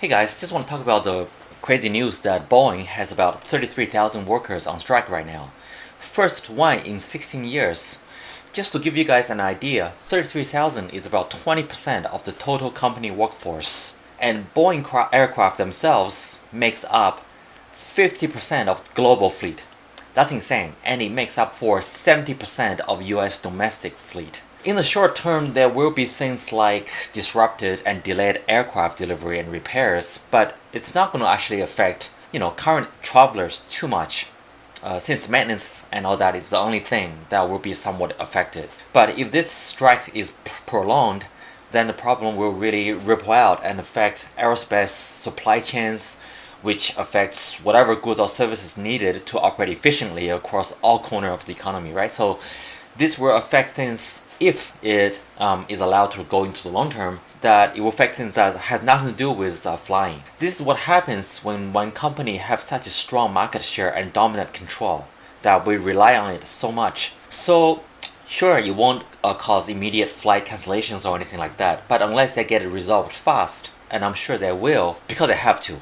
Hey guys, just want to talk about the crazy news that Boeing has about 33,000 workers on strike right now. First one in 16 years. Just to give you guys an idea, 33,000 is about 20% of the total company workforce. And Boeing aircraft themselves makes up 50% of global fleet. That's insane, and it makes up for 70% of US domestic fleet. In the short term, there will be things like disrupted and delayed aircraft delivery and repairs, but it's not going to actually affect, current travelers too much. Since maintenance and all that is the only thing that will be somewhat affected. But if this strike is prolonged, then the problem will really ripple out and affect aerospace supply chains, which affects whatever goods or services needed to operate efficiently across all corners of the economy, right? So this will affect things if it is allowed to go into the long term, that it will affect things that has nothing to do with flying. This is what happens when one company has such a strong market share and dominant control that we rely on it so much. So sure, it won't cause immediate flight cancellations or anything like that, but unless they get it resolved fast, and I'm sure they will, because they have to,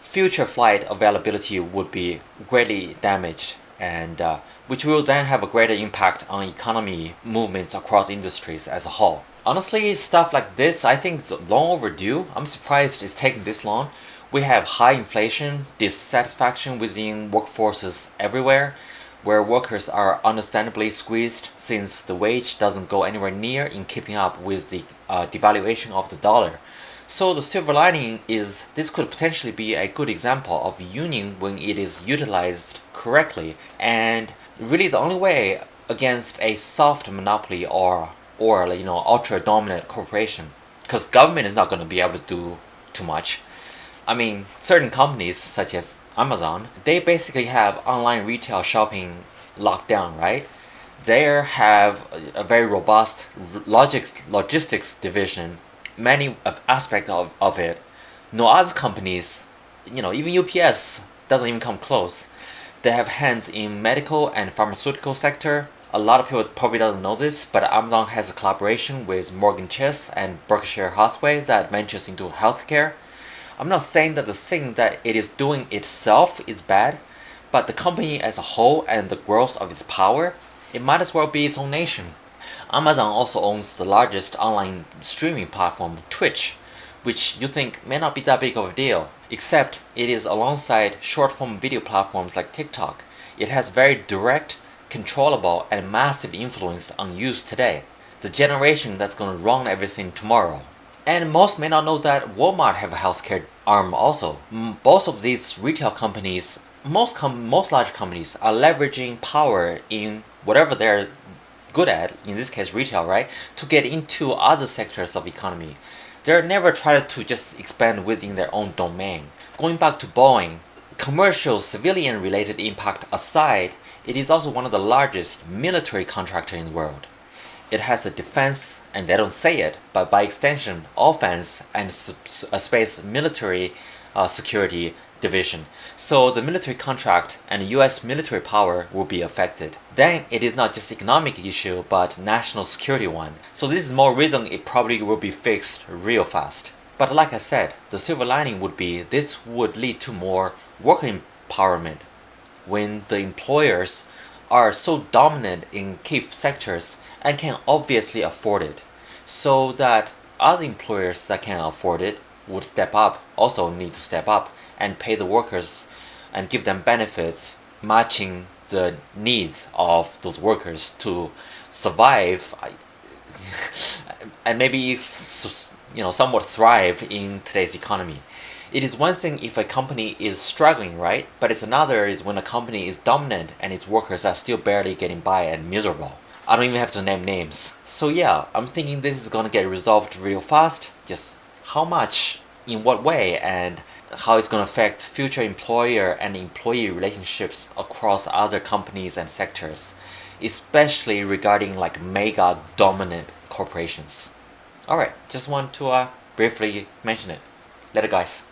future flight availability would be greatly damaged, and which will then have a greater impact on economy movements across industries as a whole. Honestly, stuff like this, I think it's long overdue. I'm surprised it's taking this long. We have high inflation, dissatisfaction within workforces everywhere, where workers are understandably squeezed since the wage doesn't go anywhere near in keeping up with the devaluation of the dollar. So the silver lining is this could potentially be a good example of union when it is utilized correctly, and really the only way against a soft monopoly or ultra dominant corporation, because government is not going to be able to do too much. I mean, certain companies such as Amazon, they basically have online retail shopping locked down, right? They have a very robust logistics division, many aspects of it. No other companies, even UPS doesn't even come close. They have hands in medical and pharmaceutical sector. A lot of people probably doesn't know this, but Amazon has a collaboration with Morgan Chase and Berkshire Hathaway that ventures into healthcare. I'm not saying that the thing that it is doing itself is bad, but the company as a whole and the growth of its power, it might as well be its own nation. Amazon also owns the largest online streaming platform, Twitch, which you think may not be that big of a deal, except it is alongside short-form video platforms like TikTok. It has very direct, controllable, and massive influence on youth today, the generation that's going to run everything tomorrow. And most may not know that Walmart have a healthcare arm also. Both of these retail companies, most large companies, are leveraging power in whatever they're good at, in this case retail, right, to get into other sectors of economy. They're never tried to just expand within their own domain. Going back to Boeing, commercial civilian related impact aside, it is also one of the largest military contractor in the world. It has a defense, and they don't say it, but by extension, offense and a space military security division. So the military contract and US military power will be affected. Then it is not just economic issue, but national security one. So this is more reason it probably will be fixed real fast. But like I said, the silver lining would be this would lead to more worker empowerment when the employers are so dominant in key sectors and can obviously afford it, so that other employers that can afford it would step up, also need to step up and pay the workers and give them benefits matching the needs of those workers to survive and maybe somewhat thrive in today's economy. It is one thing if a company is struggling, right? But it's another is when a company is dominant and its workers are still barely getting by and miserable. I don't even have to name names. So yeah, I'm thinking this is gonna get resolved real fast. Just how much, in what way, and how it's gonna affect future employer and employee relationships across other companies and sectors, especially regarding like mega dominant corporations. Alright, just want to briefly mention it. Later guys.